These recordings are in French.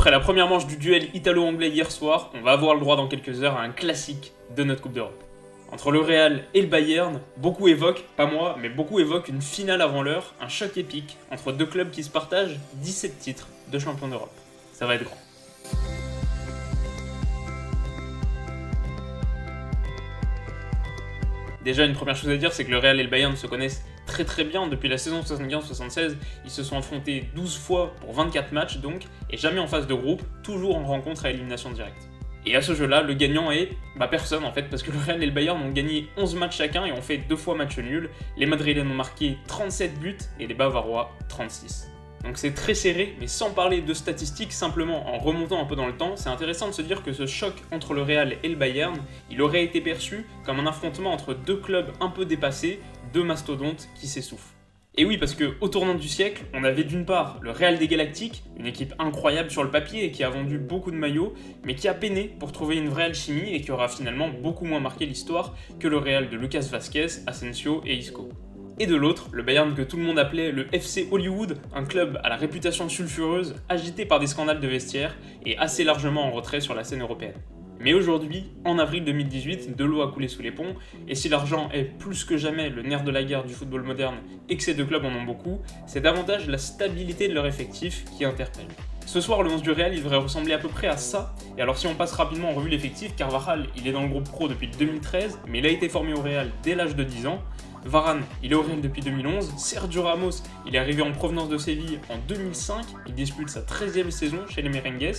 après la première manche du duel italo-anglais hier soir, on va avoir le droit dans quelques heures à un classique de notre Coupe d'Europe. Entre le Real et le Bayern, beaucoup évoquent, pas moi, mais beaucoup évoquent une finale avant l'heure, un choc épique entre deux clubs qui se partagent 17 titres de champion d'Europe. Ça va être grand. Déjà, une première chose à dire, c'est que le Real et le Bayern se connaissent très bien depuis la saison 75-76. Ils se sont affrontés 12 fois pour 24 matchs donc, et jamais en phase de groupe, toujours en rencontre à élimination directe. Et à ce jeu-là, le gagnant est personne en fait, parce que le Real et le Bayern ont gagné 11 matchs chacun et ont fait 2 fois match nul. Les Madrilènes ont marqué 37 buts et les Bavarois 36. Donc c'est très serré, mais sans parler de statistiques, simplement en remontant un peu dans le temps, c'est intéressant de se dire que ce choc entre le Real et le Bayern, il aurait été perçu comme un affrontement entre deux clubs un peu dépassés, deux mastodontes qui s'essoufflent. Et oui, parce que au tournant du siècle, on avait d'une part le Real des Galactiques, une équipe incroyable sur le papier et qui a vendu beaucoup de maillots, mais qui a peiné pour trouver une vraie alchimie et qui aura finalement beaucoup moins marqué l'histoire que le Real de Lucas Vázquez, Asensio et Isco. Et de l'autre, le Bayern que tout le monde appelait le FC Hollywood, un club à la réputation sulfureuse, agité par des scandales de vestiaire et assez largement en retrait sur la scène européenne. Mais aujourd'hui, en avril 2018, de l'eau a coulé sous les ponts, et si l'argent est plus que jamais le nerf de la guerre du football moderne et que ces deux clubs en ont beaucoup, c'est davantage la stabilité de leur effectif qui interpelle. Ce soir, le 11 du Real, il devrait ressembler à peu près à ça, et alors si on passe rapidement en revue l'effectif, Carvajal, il est dans le groupe pro depuis 2013, mais il a été formé au Real dès l'âge de 10 ans, Varane, il est au Real depuis 2011, Sergio Ramos, il est arrivé en provenance de Séville en 2005, il dispute sa 13e saison chez les Merengues,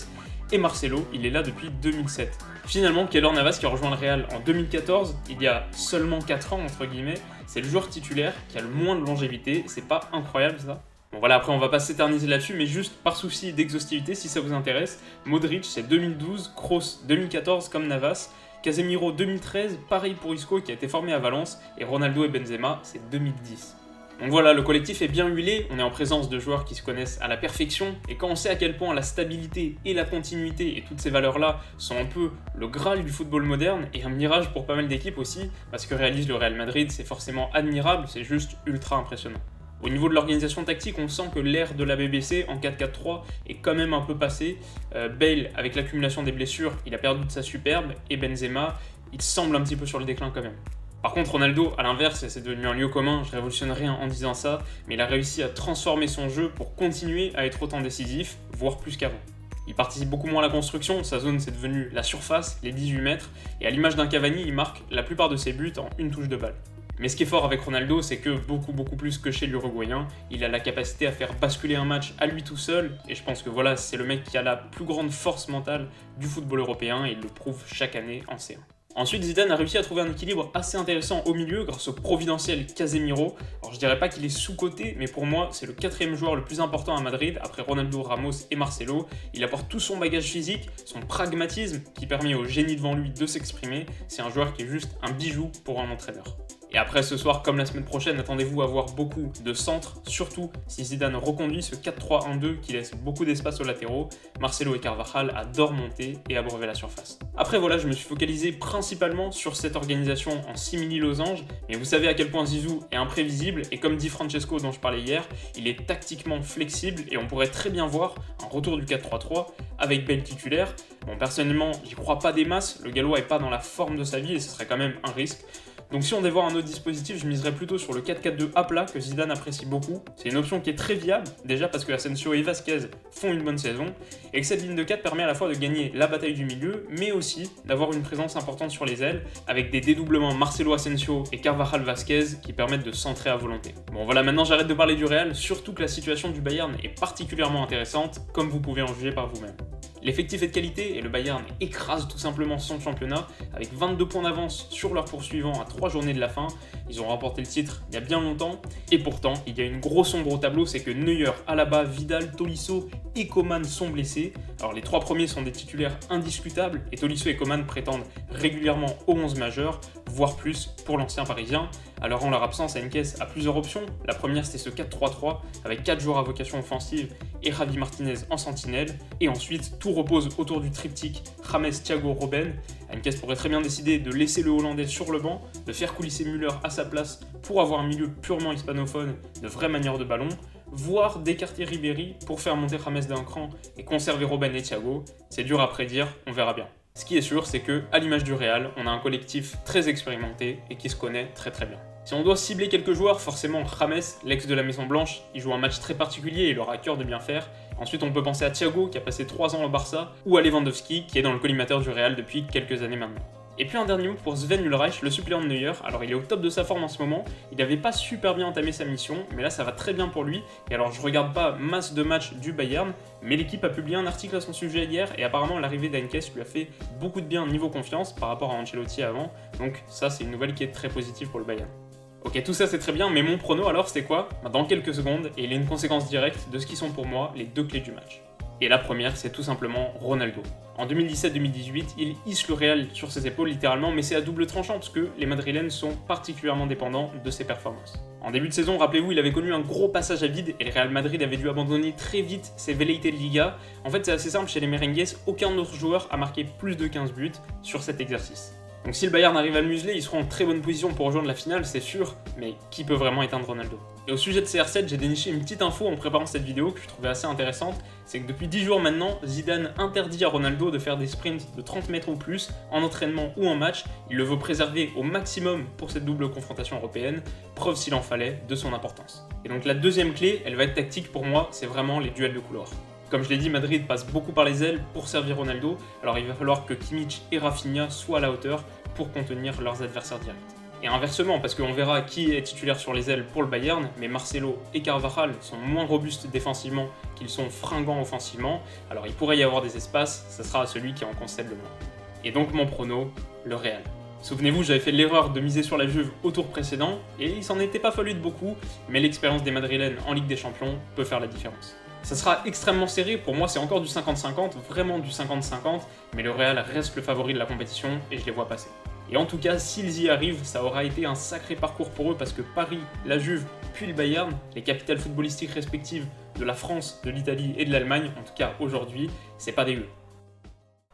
et Marcelo, il est là depuis 2007. Finalement, Keylor Navas qui a rejoint le Real en 2014, il y a seulement 4 ans entre guillemets, c'est le joueur titulaire qui a le moins de longévité, c'est pas incroyable ça ? Bon voilà, après on va pas s'éterniser là-dessus, mais juste par souci d'exhaustivité, si ça vous intéresse, Modric c'est 2012, Kroos 2014 comme Navas, Casemiro 2013, pareil pour Isco qui a été formé à Valence, et Ronaldo et Benzema c'est 2010. Donc voilà, le collectif est bien huilé, on est en présence de joueurs qui se connaissent à la perfection, et quand on sait à quel point la stabilité et la continuité et toutes ces valeurs-là sont un peu le graal du football moderne, et un mirage pour pas mal d'équipes aussi, parce que réalise le Real Madrid, c'est forcément admirable, c'est juste ultra impressionnant. Au niveau de l'organisation tactique, on sent que l'ère de la BBC en 4-4-3 est quand même un peu passée. Bale, avec l'accumulation des blessures, il a perdu de sa superbe, et Benzema, il semble un petit peu sur le déclin quand même. Par contre, Ronaldo, à l'inverse, c'est devenu un lieu commun, je révolutionne rien en disant ça, mais il a réussi à transformer son jeu pour continuer à être autant décisif, voire plus qu'avant. Il participe beaucoup moins à la construction, sa zone c'est devenu la surface, les 18 mètres, et à l'image d'un Cavani, il marque la plupart de ses buts en une touche de balle. Mais ce qui est fort avec Ronaldo, c'est que beaucoup plus que chez l'Uruguayen, il a la capacité à faire basculer un match à lui tout seul, et je pense que voilà, c'est le mec qui a la plus grande force mentale du football européen, et il le prouve chaque année en C1. Ensuite, Zidane a réussi à trouver un équilibre assez intéressant au milieu grâce au providentiel Casemiro. Alors je dirais pas qu'il est sous-coté, mais pour moi c'est le 4e joueur le plus important à Madrid, après Ronaldo, Ramos et Marcelo. Il apporte tout son bagage physique, son pragmatisme qui permet au génie devant lui de s'exprimer. C'est un joueur qui est juste un bijou pour un entraîneur. Et après ce soir, comme la semaine prochaine, attendez-vous à voir beaucoup de centres, surtout si Zidane reconduit ce 4-3-1-2 qui laisse beaucoup d'espace aux latéraux. Marcelo et Carvajal adorent monter et abreuver la surface. Après voilà, je me suis focalisé principalement sur cette organisation en simili-losange, mais vous savez à quel point Zizou est imprévisible, et comme dit Francesco dont je parlais hier, il est tactiquement flexible et on pourrait très bien voir un retour du 4-3-3 avec Bale titulaire. Bon, personnellement, j'y crois pas des masses, le Gallois est pas dans la forme de sa vie et ce serait quand même un risque. Donc si on devait voir un autre dispositif, je miserais plutôt sur le 4-4-2 à plat que Zidane apprécie beaucoup. C'est une option qui est très viable, déjà parce que Asensio et Vázquez font une bonne saison, et que cette ligne de 4 permet à la fois de gagner la bataille du milieu, mais aussi d'avoir une présence importante sur les ailes, avec des dédoublements Marcelo Asensio et Carvajal Vázquez qui permettent de centrer à volonté. Bon voilà, maintenant j'arrête de parler du Real, surtout que la situation du Bayern est particulièrement intéressante, comme vous pouvez en juger par vous-même. L'effectif est de qualité et le Bayern écrase tout simplement son championnat avec 22 points d'avance sur leurs poursuivants à 3 journées de la fin. Ils ont remporté le titre il y a bien longtemps et pourtant il y a une grosse ombre au tableau, c'est que Neuer, Alaba, Vidal, Tolisso et Coman sont blessés. Alors les 3 premiers sont des titulaires indiscutables et Tolisso et Coman prétendent régulièrement au 11 majeur, voire plus pour l'ancien parisien. Alors en leur absence, Heynckes a plusieurs options. La première c'était ce 4-3-3 avec 4 joueurs à vocation offensive et Javi Martinez en sentinelle, et ensuite tout repose autour du triptyque James, Thiago, Robben. Heynckes pourrait très bien décider de laisser le Hollandais sur le banc, de faire coulisser Müller à sa place pour avoir un milieu purement hispanophone, de vraie manière de ballon, voire d'écarter Ribéry pour faire monter James d'un cran et conserver Robben et Thiago, c'est dur à prédire, on verra bien. Ce qui est sûr, c'est que, à l'image du Real, on a un collectif très expérimenté et qui se connaît très très bien. Si on doit cibler quelques joueurs, forcément James, l'ex de la Maison Blanche, il joue un match très particulier et il aura à cœur de bien faire. Ensuite, on peut penser à Thiago, qui a passé 3 ans au Barça, ou à Lewandowski, qui est dans le collimateur du Real depuis quelques années maintenant. Et puis un dernier mot pour Sven Ulreich, le suppléant de Neuer. Alors il est au top de sa forme en ce moment, il n'avait pas super bien entamé sa mission, mais là ça va très bien pour lui. Et alors je regarde pas masse de matchs du Bayern, mais l'équipe a publié un article à son sujet hier, et apparemment l'arrivée d'Heinkes lui a fait beaucoup de bien niveau confiance par rapport à Ancelotti avant, donc ça c'est une nouvelle qui est très positive pour le Bayern. Ok, tout ça c'est très bien, mais mon prono alors c'est quoi? Dans quelques secondes, et il est une conséquence directe de ce qui sont pour moi les 2 clés du match. Et la première, c'est tout simplement Ronaldo. En 2017-2018, il hisse le Real sur ses épaules littéralement, mais c'est à double tranchant parce que les Madrilènes sont particulièrement dépendants de ses performances. En début de saison, rappelez-vous, il avait connu un gros passage à vide et le Real Madrid avait dû abandonner très vite ses velléités de Liga. En fait, c'est assez simple, chez les Merengues, aucun autre joueur a marqué plus de 15 buts sur cet exercice. Donc si le Bayern arrive à le museler, ils seront en très bonne position pour rejoindre la finale, c'est sûr, mais qui peut vraiment éteindre Ronaldo? Et au sujet de CR7, j'ai déniché une petite info en préparant cette vidéo que je trouvais assez intéressante, c'est que depuis 10 jours maintenant, Zidane interdit à Ronaldo de faire des sprints de 30 mètres ou plus en entraînement ou en match, il le veut préserver au maximum pour cette double confrontation européenne, preuve s'il en fallait de son importance. Et donc la deuxième clé, elle va être tactique pour moi, c'est vraiment les duels de couloir. Comme je l'ai dit, Madrid passe beaucoup par les ailes pour servir Ronaldo, alors il va falloir que Kimmich et Rafinha soient à la hauteur pour contenir leurs adversaires directs. Et inversement, parce qu'on verra qui est titulaire sur les ailes pour le Bayern, mais Marcelo et Carvajal sont moins robustes défensivement qu'ils sont fringants offensivement, alors il pourrait y avoir des espaces, ça sera à celui qui en concède le moins. Et donc mon prono, le Real. Souvenez-vous, j'avais fait l'erreur de miser sur la Juve au tour précédent, et il s'en était pas fallu de beaucoup, mais l'expérience des Madrilènes en Ligue des Champions peut faire la différence. Ça sera extrêmement serré, pour moi c'est encore du 50-50, vraiment du 50-50, mais le Real reste le favori de la compétition et je les vois passer. Et en tout cas, s'ils y arrivent, ça aura été un sacré parcours pour eux parce que Paris, la Juve, puis le Bayern, les capitales footballistiques respectives de la France, de l'Italie et de l'Allemagne, en tout cas aujourd'hui, c'est pas dégueu.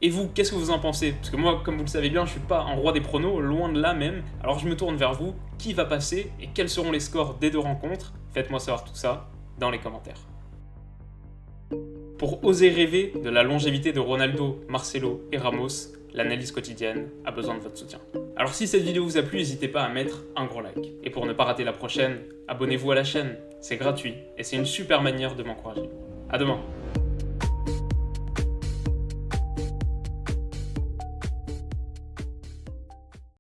Et vous, qu'est-ce que vous en pensez? Parce que moi, comme vous le savez bien, je suis pas un roi des pronos, loin de là même, alors je me tourne vers vous, qui va passer et quels seront les scores des 2 rencontres? Faites-moi savoir tout ça dans les commentaires. Pour oser rêver de la longévité de Ronaldo, Marcelo et Ramos, l'analyse quotidienne a besoin de votre soutien. Alors si cette vidéo vous a plu, n'hésitez pas à mettre un gros like. Et pour ne pas rater la prochaine, abonnez-vous à la chaîne, c'est gratuit et c'est une super manière de m'encourager. À demain.